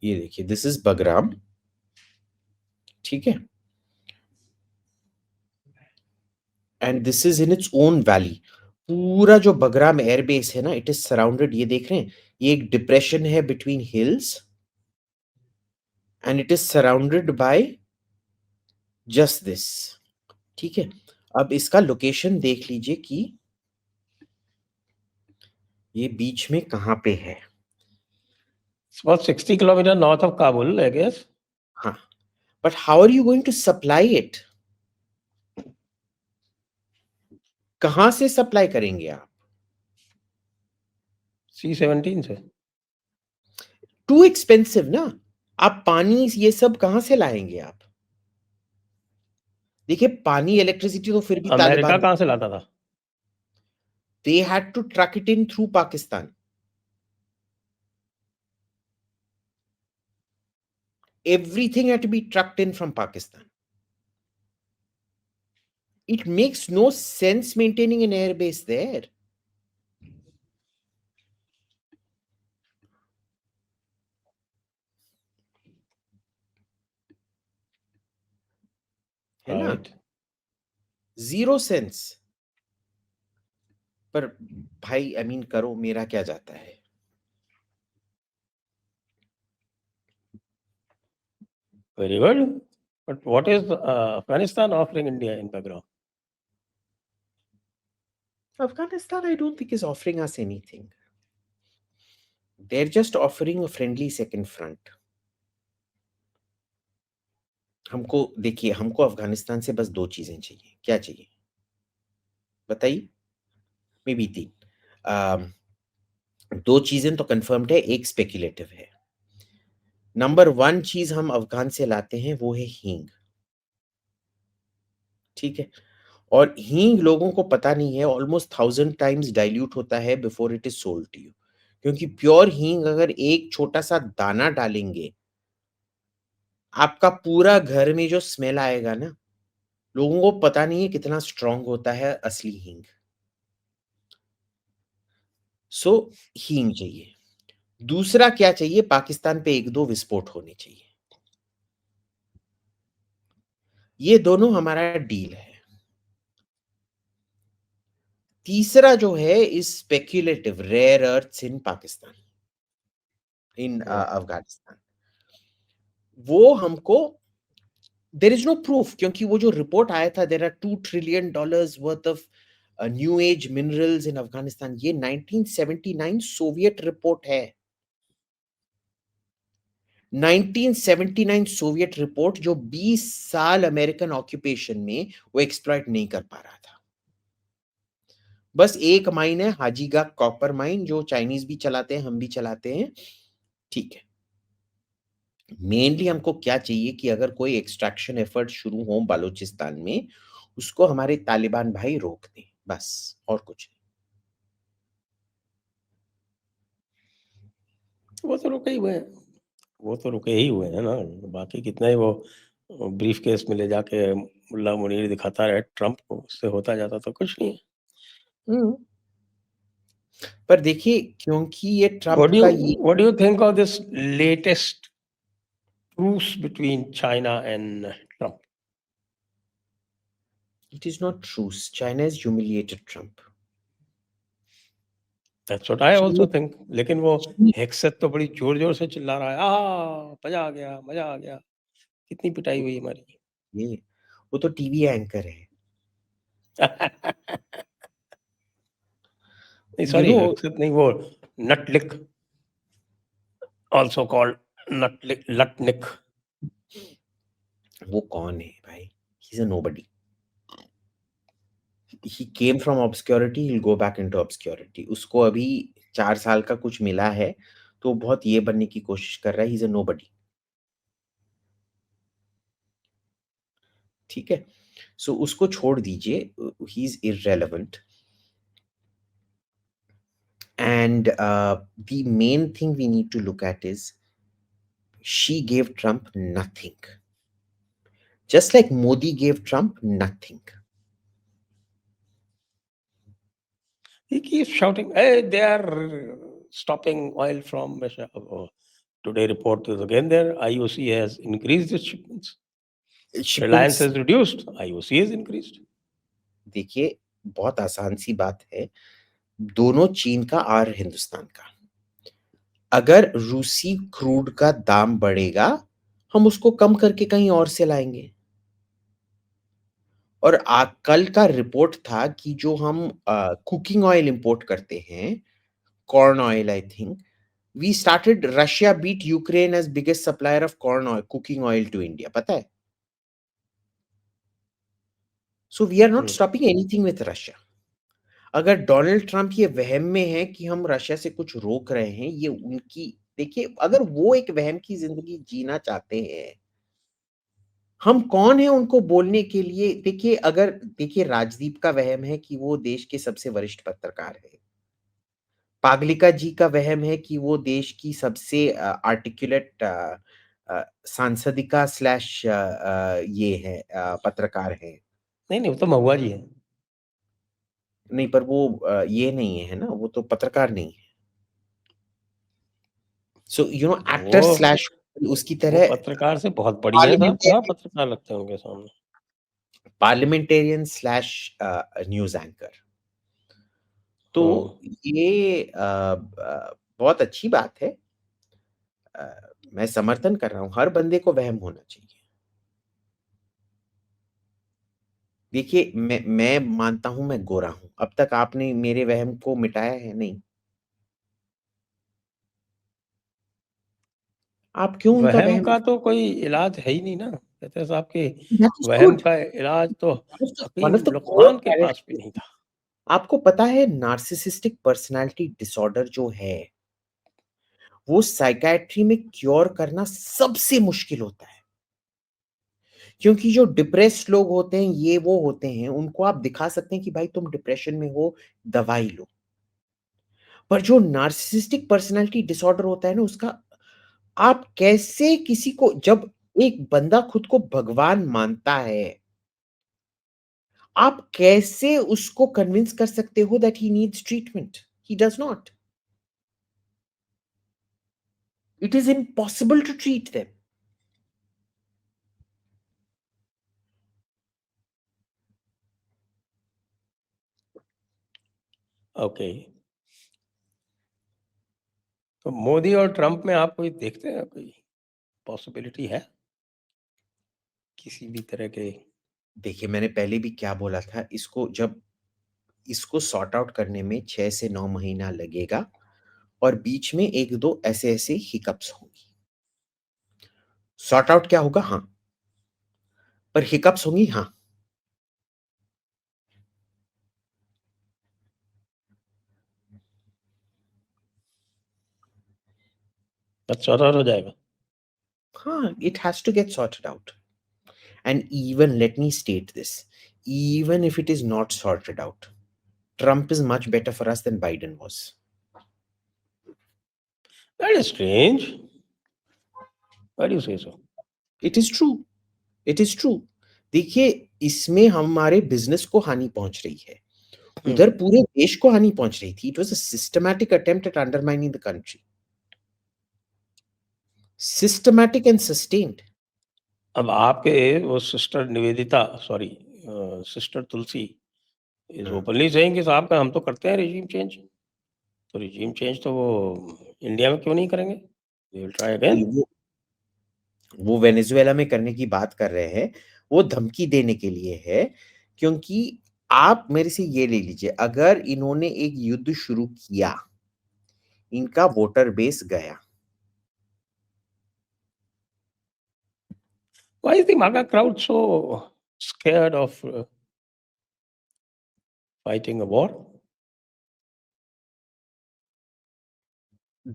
ये देखिए, दिस इज बगराम. ठीक है. And this is in its own valley. पूरा जो बगराम एयरबेस है ना, इट इज सराउंडेड. ये देख रहे हैं, ये एक डिप्रेशन है between hills and it is surrounded by just this. ठीक है. अब इसका लोकेशन देख लीजिए कि ये बीच में कहां पे है. it's about 60 kilometers north of Kabul, I guess. हाँ. But how are you going to supply it? कहां से सप्लाई करेंगे आप? C-17 से. टू एक्सपेंसिव ना. आप पानी ये सब कहां से लाएंगे आप? देखिए, पानी इलेक्ट्रिसिटी तो फिर भी अमेरिका तालिबान, कहाँ से लाता था? they had to truck it in through Pakistan. Everything had to be trucked in from Pakistan. It makes no sense maintaining an airbase there. है ना? Right. Zero sense. पर भाई, आई मीन करो, मेरा क्या जाता है? Very good. But what is Afghanistan offering India in background? Afghanistan, I don't think, is offering us anything. They're just offering a friendly second front. हमको देखिए, हमको अफगानिस्तान से बस दो चीजें चाहिए. क्या चाहिए बताइए? मे बी तीन. दो चीजें तो कंफर्म्ड है, एक स्पेक्युलेटिव है. नंबर वन चीज हम अफगान से लाते हैं वो है हींग. ठीक है. और हींग लोगों को पता नहीं है, ऑलमोस्ट 1000 टाइम्स डाइल्यूट होता है before it is sold to you. क्योंकि प्योर हींग अगर एक छोटा सा दाना डालेंगे, आपका पूरा घर में जो स्मेल आएगा ना, लोगों को पता नहीं है कितना स्ट्रांग होता है असली हींग. सो हींग चाहिए. दूसरा क्या चाहिए? पाकिस्तान पे एक दो विस्फोट होने चाहिए. ये दोनों हमारा डील है. तीसरा जो है इज स्पेक्युलेटिव रेयर अर्थ्स इन पाकिस्तान, इन अफगानिस्तान. वो हमको, देयर इज नो प्रूफ, क्योंकि वो जो रिपोर्ट आया था, there are $2 trillion worth of new age minerals in Afghanistan, ये 1979 सोवियत रिपोर्ट है. 1979 सोवियट रिपोर्ट, जो 20 साल अमेरिकन ऑक्यूपेशन में वो एक्सप्लॉइट नहीं कर पा रहा था. बस एक माइन है, हाजीगा कॉपर माइन, जो चाइनीज भी चलाते हैं, हम भी चलाते हैं. ठीक है. मेनली हमको क्या चाहिए कि अगर कोई एक्सट्रैक्शन एफर्ट शुरू हो बालूचिस्तान में, उसको हमारे तालिबान भाई रोक दें, बस, और कुछ नहीं. वो तो रुके ही हुए हैं, वो तो रुके ही हुए हैं ना. बाकी कितना ही वो ब्रीफ केस में ले जाके मुल्ला मुनीर दिखाता रहे ट्रम्प को, उससे होता जाता तो कुछ नहीं. पर देखिए, क्योंकि ये ट्रम्प What do का you what do you think of this latest truce between China and Trump? it is not truce. China has humiliated Trump. That's what I also think. लेकिन वो She- हेक्सेट तो बड़ी जोर-जोर से चिल्ला रहा है, मज़ा आ गया, मज़ा आ गया। कितनी पिटाई हुई हमारी। ये वो तो टीवी एंकर है। नहीं यू सॉरी, नो हेक्सेट नहीं, वो नटलिक, आल्सो कॉल्ड नटलिक, लटनिक। वो कौन है भाई? He is a nobody. He came from obscurity, he will go back into obscurity. उसको अभी 4 साल का कुछ मिला है, तो बहुत ये बनने की कोशिश कर रहा है। He is a nobody. ठीक है, सो उसको छोड़ दीजिए। He is irrelevant. And the main thing we need to look at is she gave Trump nothing. Just like Modi gave Trump nothing. He keeps shouting, hey, they are stopping oil from Russia. Today report is again there, IOC has increased its shipments. Reliance Shipments, has reduced, IOC has increased. देखिए, बहुत आसान सी बात है। दोनों चीन का और हिंदुस्तान का। अगर रूसी क्रूड का दाम बढ़ेगा, हम उसको कम करके कहीं और से लाएंगे। और कल का रिपोर्ट था कि जो हम कुकिंग ऑयल इंपोर्ट करते हैं, corn oil, I think we started, Russia beat Ukraine as biggest supplier of corn oil, cooking oil to India, पता है? So we are not stopping anything with Russia. अगर Donald Trump ये वहम में है कि हम रशिया से कुछ रोक रहे हैं, ये उनकी, देखिए, अगर वो एक वहम की जिंदगी जीना चाहते हैं, हम कौन है उनको बोलने के लिए? देखिए, अगर देखिए, राजदीप का वहम है कि वो देश के सबसे वरिष्ठ पत्रकार है। पागलिका जी का वहम है कि वो देश की सबसे आर्टिकुलेट सांसदिका स्लैश ये है, पत्रकार है। नहीं, वो तो महुआ जी है। नहीं, पर वो ये नहीं है ना, वो तो पत्रकार नहीं है। सो यू नो, एक्टर वो स्लैश उसकी वो तरह पत्रकार से बहुत बढ़िया है साहब, क्या पार्लियामेंटेरियन पत्रकार लगते हैं उनके सामने। Parliamentarian slash news anchor. तो ये बहुत अच्छी बात है। मैं समर्थन कर रहा हूँ, हर बंदे को वहम होना चाहिए। देखिए, मैं मानता हूँ मैं गोरा हूँ। अब तक आपने मेरे वहम को मिटाया है? नहीं। आप क्यों उनका वहम वहम? का तो कोई इलाज है ही नहीं ना। कहते साहब कि दैट इज वहम गुड। का इलाज तो वन ऑफ हकीम द कोर लुक़मान के पास भी नहीं था। आपको पता है, नार्सिसिस्टिक पर्सनालिटी डिसऑर्डर जो है, वो साइकियाट्री में क्योर करना सबसे मुश्किल होता है। क्योंकि जो डिप्रेस्ड लोग होते हैं, ये वो होते हैं, उनको आप दिखा सकते हैं कि भाई तुम डिप्रेशन में हो, दवाई लो। पर जो नार्सिसिस्टिक पर्सनालिटी डिसऑर्डर होता है ना, उसका आप कैसे किसी को, जब एक बंदा खुद को भगवान मानता है, आप कैसे उसको कन्विंस कर सकते हो that he needs treatment? He does not. It is impossible to treat them. Okay. तो मोदी और ट्रंप में आप कोई देखते हैं, कोई पॉसिबिलिटी है किसी भी तरह के? देखिए, मैंने पहले भी क्या बोला था, इसको सॉर्ट आउट करने में 6 से 9 महीना लगेगा, और बीच में 1-2 ऐसे-ऐसे हिकअप्स होंगी। सॉर्ट आउट क्या होगा? हाँ। पर हिकअप्स होंगी? हाँ। अच्छा हो जाएगा। हाँ, it has to get sorted out. And even, let me state this, even if it is not sorted out, Trump is much better for us than Biden was. That is strange. Why do you say so? It is true. It is true. देखिए, इसमें हमारे business को हानि पहुंच रही है, उधर पूरे देश को हानि पहुंच रही थी। It was a systematic attempt at undermining the country. Systematic and sustained. अब आपके वो sister Nivedita, sorry, sister Tulsi is हाँ। ओपनली सेइंग कि साहब का हम तो करते हैं रिजीम चेंज। तो regime change तो वो इंडिया में क्यों नहीं करेंगे? They will try again. वो वेनेजुएला में करने की बात कर रहे हैं, वो धमकी देने के लिए है, क्योंकि आप मेरे से ये ले लीजिए, अगर इन्होंने एक युद्ध शुरू किया, इनका वोटर बेस गया। Why is the MAGA crowd so scared of fighting a war?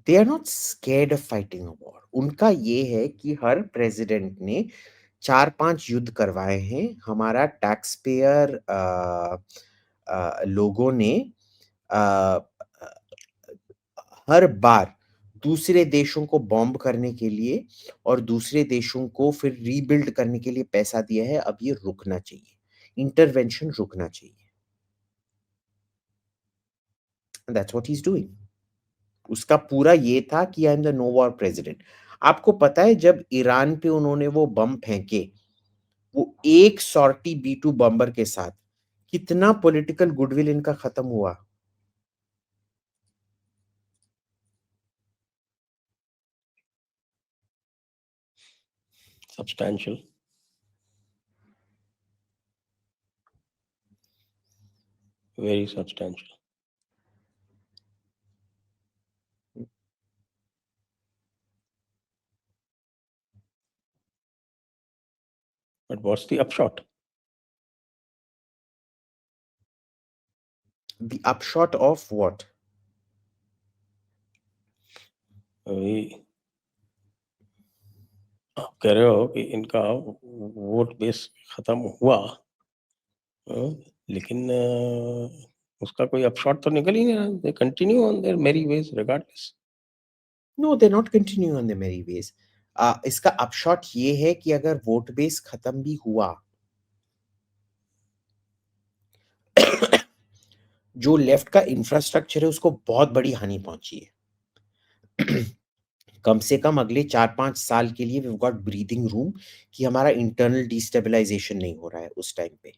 They are not scared of fighting a war. उनका ये है कि हर प्रेसिडेंट ने 4-5 युद्ध करवाए हैं। हमारा टैक्स पेयर लोगों ने हर बार दूसरे देशों को बॉम्ब करने के लिए और दूसरे देशों को फिर रीबिल्ड करने के लिए पैसा दिया है। अब ये रुकना चाहिए, इंटरवेंशन रुकना चाहिए। That's what he is doing. उसका पूरा ये था कि I am the no war president. आपको पता है जब ईरान पे उन्होंने वो बम फेंके, वो एक सॉर्टी B-2 बम्बर के साथ, कितना पॉलिटिकल गुडविल इनका खत्म हुआ। Substantial. Very substantial. But what's the upshot? The upshot of what? अभी आप कह रहे हो कि इनका वोट बेस खत्म हुआ, लेकिन उसका कोई अपशॉट तो निकल ही नहीं रहा। They continue on their merry ways regardless. No, they're not continuing on their merry ways. इसका अपशॉट ये है कि अगर वोट बेस खत्म भी हुआ, जो लेफ्ट का इंफ्रास्ट्रक्चर है उसको बहुत बड़ी हानि पहुंची है। कम से कम अगले 4-5 साल के लिए we have got breathing room कि हमारा इंटरनल डिस्टेबलाइजेशन नहीं हो रहा है उस टाइम पे,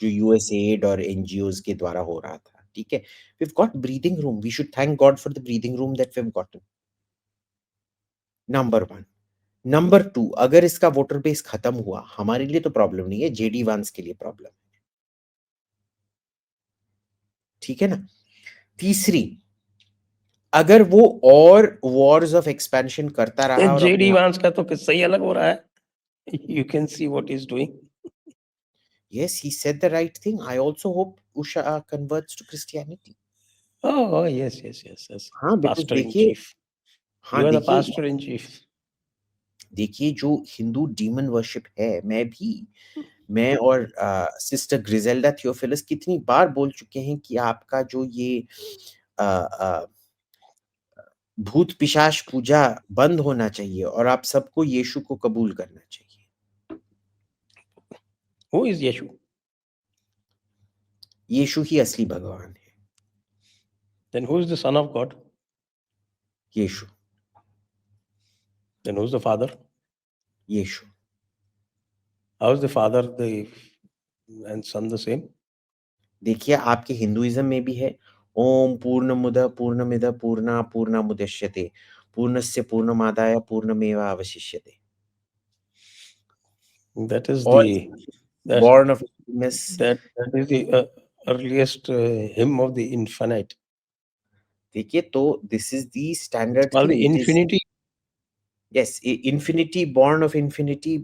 जो यूएसएड और एनजीओज के द्वारा हो रहा था। ठीक है, we have got breathing room. We should thank God for the breathing room that we have gotten. Number 1। Number 2, अगर इसका वोटर बेस खत्म हुआ, हमारे लिए तो प्रॉब्लम नहीं है, जेडी वांस के लिए प्रॉब्लम है। ठीक है ना। तीसरी, अगर वो और वॉर्स ऑफ एक्सपेंशन करता रहा और जेडी वांस का तो किस्सा ही अलग हो रहा है। You can see what he's doing. Yes, he said the right thing. I also hope Usha converts to Christianity. Oh, yes, yes, yes, yes. हाँ, because Pastor in देखिए, chief. You are the pastor in chief. देखिए जो Hindu demon worship है, मैं और sister ग्रिजेल्डा Theophilus कितनी बार बोल चुके हैं कि आपका जो ये अ, अ, भूत पिशाच पूजा बंद होना चाहिए और आप सबको यीशु को कबूल करना चाहिए। Who is Yeshu? यीशु ही असली भगवान है। Then who is the son of God? Yeshu. Then who's the father? Yeshu. How is the father and son the same? देखिए आपके हिंदुइज्म में भी है, ओम पूर्णमुदः पूर्णमिदः पूर्णात् पूर्णमुदच्यते पूर्णस्य पूर्णमादाय पूर्णमेवावशिष्यते। That is और that born of goodness. that is the earliest hymn of the infinite. देखिए तो this is the standard Called thing. the It is, infinity. yes, infinity, born of infinity,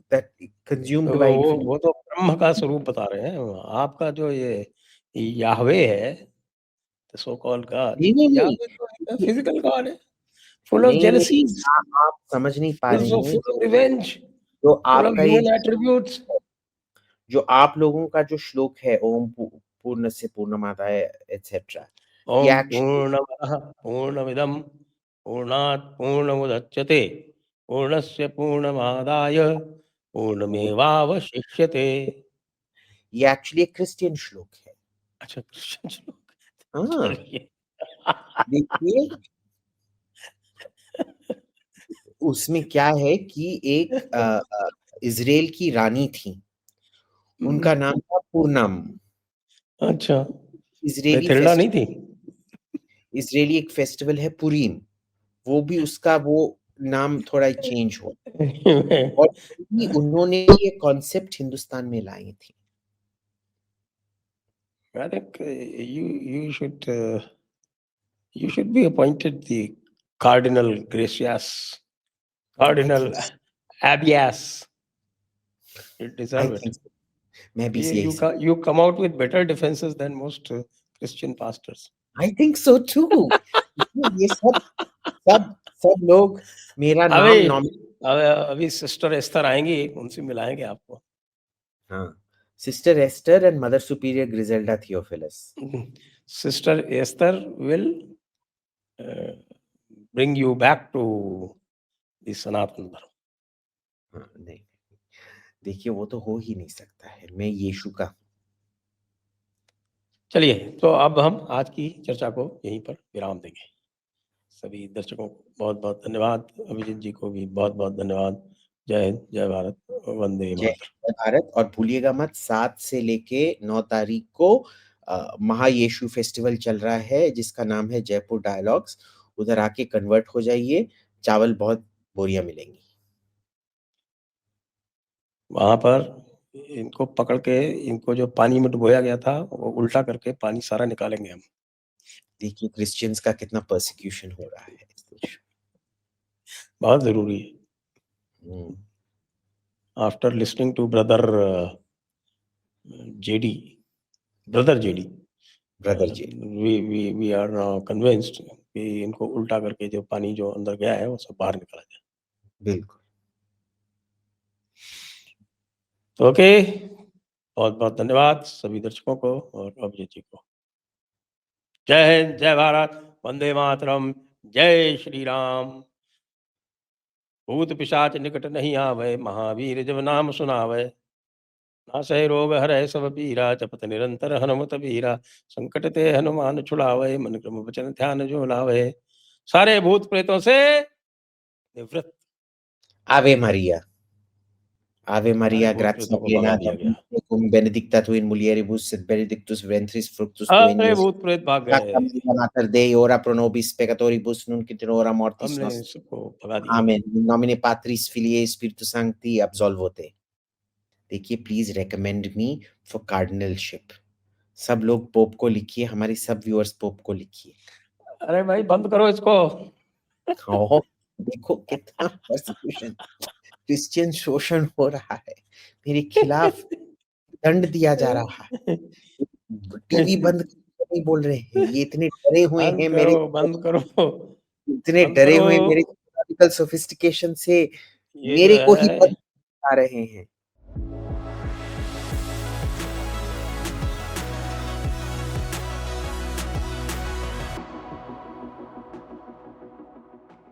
that consumed by infinity. वो तो ब्रह्म का स्वरूप बता रहे हैं। आपका जो ये याहवे है, the so called God, नहीं, याहवे तो देखिए, फिजिकल गॉड है, full of नहीं, jealousies, आप समझ नहीं पा रहे हैं। full of revenge, जो full of आपका ये human attributes. जो आप लोगों का जो श्लोक है, ओम पूर्णस्य पूर्णमादाय एटसेट्रा, ओम ये एक्चुअली पूर्णमदः पूर्णमिदं पूर्णात् पूर्णमुदच्यते पूर्णस्य पूर्णमादाय पूर्णमेवावशिष्यते। ये एक्चुअली एक क्रिश्चियन श्लोक है। अच्छा, क्रिश्चियन श्लोक। हाँ, चलिए। देखिए उसमें क्या है कि एक इज़राइल की रानी थी, उनका नाम था पूर्णम। अच्छा, इज़राइली मैथिल्डा नहीं फेस्टिवल, थी? इजरायली एक फेस्टिवल है पुरीम, वो भी उसका वो नाम थोड़ा चेंज हो, और भी उन्होंने ये कॉन्सेप्ट हिंदुस्तान में लाई थी। I think you should be appointed the Cardinal Gracias, I Cardinal think Abias. You I deserve think it. so. मैं भी यही समझ You come out with better defenses than most Christian pastors. I think so too. ये सब सब लोग मेरा नाम अभी नॉमिनेट अभी सिस्टर एस्तर आएंगी, उनसे मिलाएंगे आपको। हाँ, Sister Esther and Mother Superior Griselda Theophilus. Sister Esther will bring you back to the Sanatan Dharma. हाँ, नहीं, देखिए वो तो हो ही नहीं सकता है, मैं यीशु का हूँ। चलिए, तो अब हम आज की चर्चा को यहीं पर विराम देंगे। सभी दर्शकों को बहुत-बहुत धन्यवाद, अभिजीत जी को भी बहुत-बहुत धन्यवाद। जय हिंद, जय भारत, वंदे जय मातरम। जय भारत, और भूलिएगा मत 7 से लेके 9 तारीख को महायीशु फेस्टिवल चल रहा है जिसका नाम है जयपुर डायलॉग्स। उधर आके कन्वर्ट हो जाइए, चावल बहुत बोरियां मिलेंगी। वहाँ पर इनको पकड़ के, इनको जो पानी में डुबोया गया था वो उल्टा करके पानी सारा निकालेंगे हम। देखिए क्रिश्चियंस का कितना परसिक्यूशन हो रहा है इस देश में। बहुत ज़रूरी है। Hmm, after listening to Brother JD, Brother JD, Brother ji, we are now convinced कि इनको उल्टा करके जो पानी जो अंदर गया है वो सब बाहर निकाला जाए। बिल्कुल। तो ओके, बहुत-बहुत धन्यवाद सभी दर्शकों को और अभिजीत जी को। जय हिंद, जय भारत, वंदे मातरम, जय श्री राम। भूत पिशाच निकट नहीं आवे, महावीर जब नाम सुनावे। नासै रोग हरै सब पीरा, जपत निरंतर हनुमत बीरा। संकट ते हनुमान छुड़ावे, मन क्रम वचन ध्यान जो लावे। सारे भूत प्रेतों से निवृत्त। आवे मारिया, Ave सारे Maria, भूत gratia प्रेतों को भगा plena, दिया गया। Dominus tecum, benedicta tu in mulieribus, et benedictus ventris fructus tui, सारे Iesus. भूत प्रेत भाग Sacra गए, Maria, Mater Dei, ora pro nobis peccatoribus, nunc et in hora mortis हमने nostri. सबको भगा दिया। Amen. In nomine Patris, Filii, Spiritus Sancti, absolvo te. देखिए प्लीज रेकमेंड मी फॉर कार्डिनलशिप। सब लोग पोप को लिखिए, हमारे सब व्यूअर्स पोप को लिखिए। अरे भाई बंद करो इसको। ओह, देखो कितना परसिक्यूशन, क्रिश्चियन शोषण हो रहा है, मेरे खिलाफ दंड दिया जा रहा है। टीवी बंद करके नहीं बोल रहे हैं, ये इतने डरे हुए बंद हैं मेरे, करो, बंद करो, इतने बंद डरे करो। हुए मेरे सोफिस्टिकेशन से ये जो मेरे को ही है बंद आ रहे हैं।